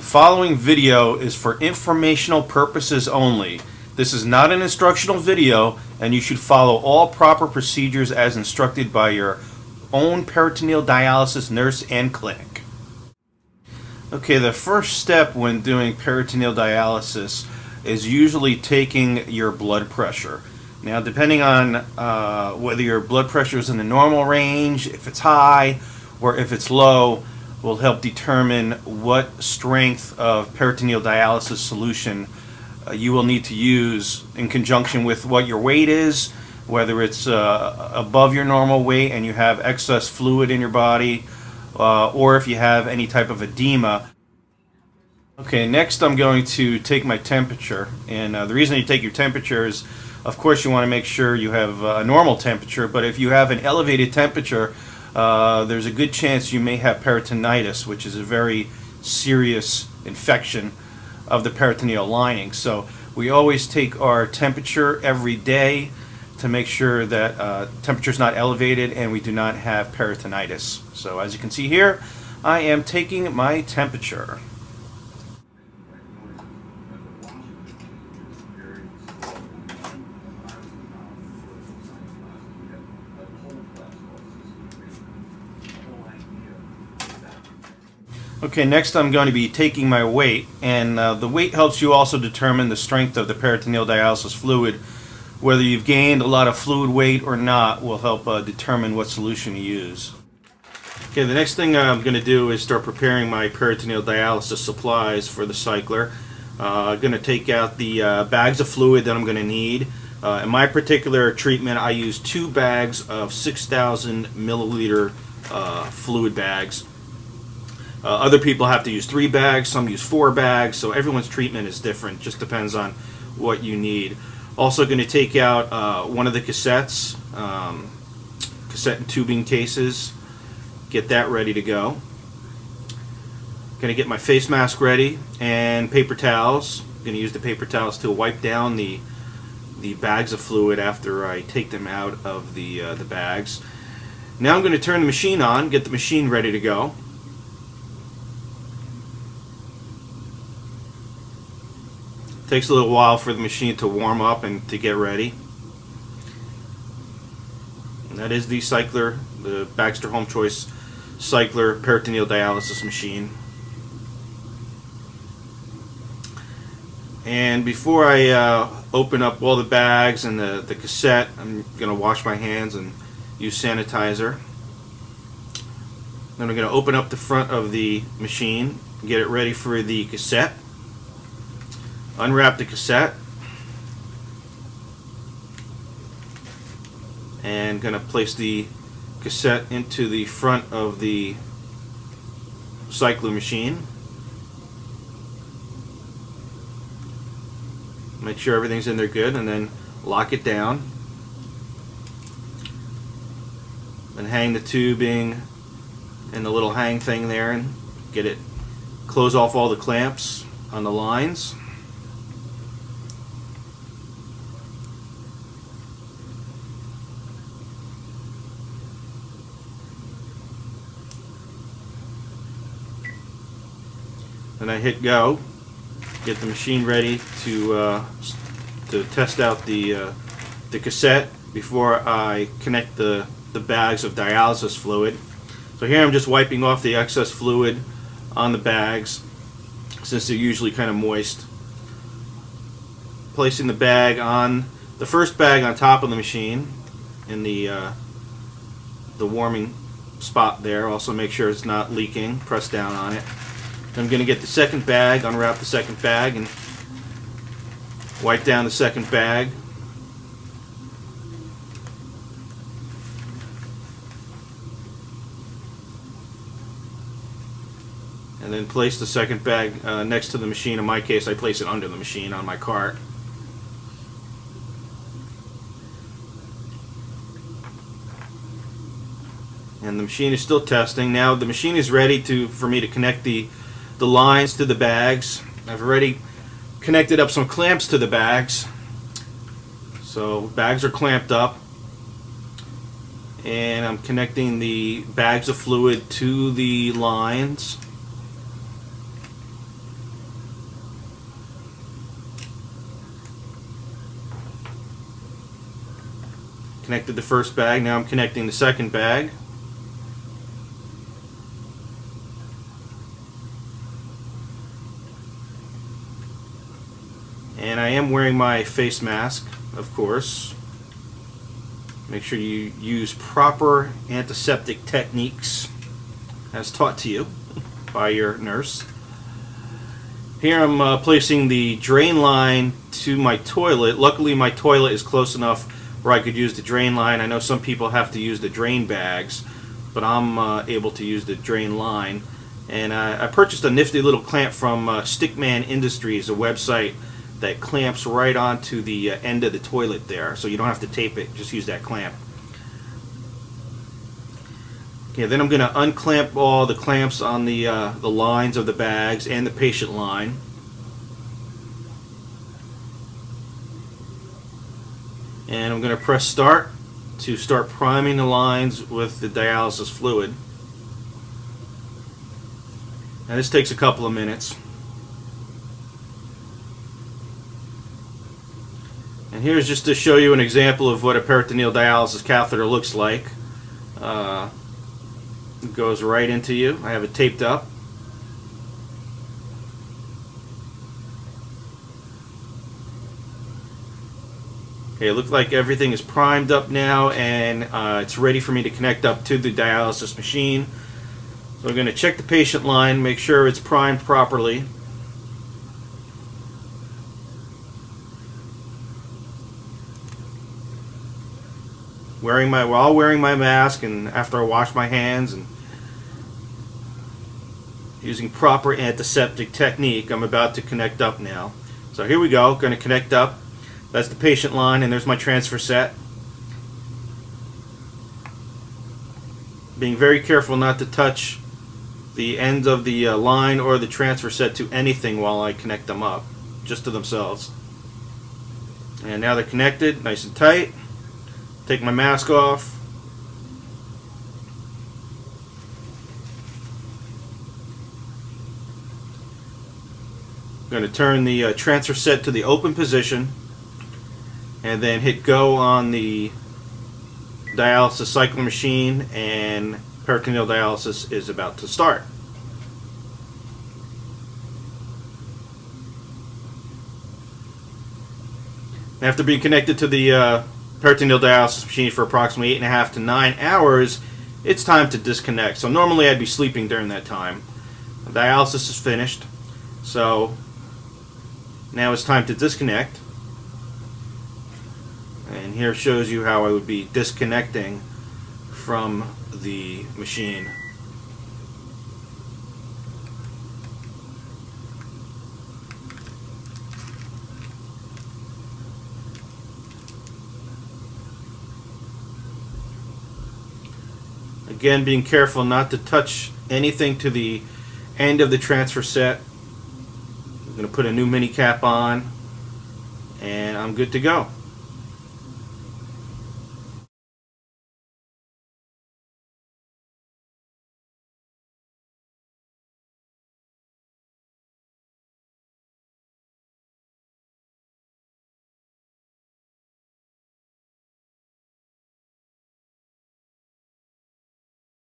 The following video is for informational purposes only. This is not an instructional video, and you should follow all proper procedures as instructed by your own peritoneal dialysis nurse and clinic. Okay, the first step when doing peritoneal dialysis is usually taking your blood pressure. Now, depending on whether your blood pressure is in the normal range, if it's high, or if it's low, will help determine what strength of peritoneal dialysis solution you will need to use in conjunction with what your weight is, whether it's above your normal weight and you have excess fluid in your body, or if you have any type of edema. Okay, next I'm going to take my temperature, and the reason you take your temperature is, of course, you want to make sure you have a normal temperature, but if you have an elevated temperature, there's a good chance you may have peritonitis, which is a very serious infection of the peritoneal lining. So we always take our temperature every day to make sure that temperature is not elevated and we do not have peritonitis. So as you can see here, I am taking my temperature. Okay, next I'm going to be taking my weight, and the weight helps you also determine the strength of the peritoneal dialysis fluid. Whether you've gained a lot of fluid weight or not will help determine what solution to use. Okay, the next thing I'm going to do is start preparing my peritoneal dialysis supplies for the cycler. I'm going to take out the bags of fluid that I'm going to need. In my particular treatment, I use 2 bags of 6,000 milliliter fluid bags. Other people have to use 3 bags, some use 4 bags, so everyone's treatment is different, just depends on what you need. Also going to take out one of the cassettes, cassette and tubing cases, get that ready to go. Going to get my face mask ready and paper towels. Going to use the paper towels to wipe down the bags of fluid after I take them out of the bags. Now I'm going to turn the machine on, get the machine ready to go. Takes a little while for the machine to warm up and to get ready. And that is the cycler, the Baxter Home Choice Cycler Peritoneal Dialysis Machine. And before I open up all the bags and the cassette, I'm going to wash my hands and use sanitizer. Then I'm going to open up the front of the machine, get it ready for the cassette. Unwrap the cassette, and going to place the cassette into the front of the cycler machine. Make sure everything's in there good, and then lock it down. Then hang the tubing and the little hang thing there, and get it, close off all the clamps on the lines. Then I hit go, get the machine ready to test out the cassette before I connect the bags of dialysis fluid. So here I'm just wiping off the excess fluid on the bags since they're usually kind of moist. Placing the bag on the first bag on top of the machine in the warming spot there. Also make sure it's not leaking. Press down on it. I'm going to get the second bag, unwrap the second bag, and wipe down the second bag. And then place the second bag next to the machine. In my case, I place it under the machine on my cart. And the machine is still testing. Now the machine is ready for me to connect the lines to the bags. I've already connected up some clamps to the bags. So bags are clamped up. And I'm connecting the bags of fluid to the lines. connected the first bag. Now I'm connecting the second bag. And I am wearing my face mask, of course. Make sure you use proper antiseptic techniques as taught to you by your nurse. Here I'm placing the drain line to my toilet. Luckily my toilet is close enough where I could use the drain line. I know some people have to use the drain bags, but I'm able to use the drain line. And I purchased a nifty little clamp from Stickman Industries, a website that clamps right onto the end of the toilet there, so you don't have to tape it, just use that clamp. Okay, then I'm going to unclamp all the clamps on the lines of the bags and the patient line. And I'm going to press start to start priming the lines with the dialysis fluid. Now this takes a couple of minutes. And here's just to show you an example of what a peritoneal dialysis catheter looks like. It goes right into you. I have it taped up. Okay, it looks like everything is primed up now, and it's ready for me to connect up to the dialysis machine. So I'm going to check the patient line, make sure it's primed properly. While wearing my mask, and after I wash my hands and using proper antiseptic technique, I'm about to connect up now. So here we go, going to connect up. That's the patient line, and there's my transfer set. Being very careful not to touch the ends of the line or the transfer set to anything while I connect them up, just to themselves. And now they're connected, nice and tight. Take my mask off. I'm going to turn the transfer set to the open position and then hit go on the dialysis cycler machine, and peritoneal dialysis is about to start. After being connected to the peritoneal dialysis machine for approximately 8.5 to 9 hours, it's time to disconnect. So normally I'd be sleeping during that time. The dialysis is finished, so now it's time to disconnect. And here shows you how I would be disconnecting from the machine. Again, being careful not to touch anything to the end of the transfer set. I'm going to put a new mini cap on, and I'm good to go.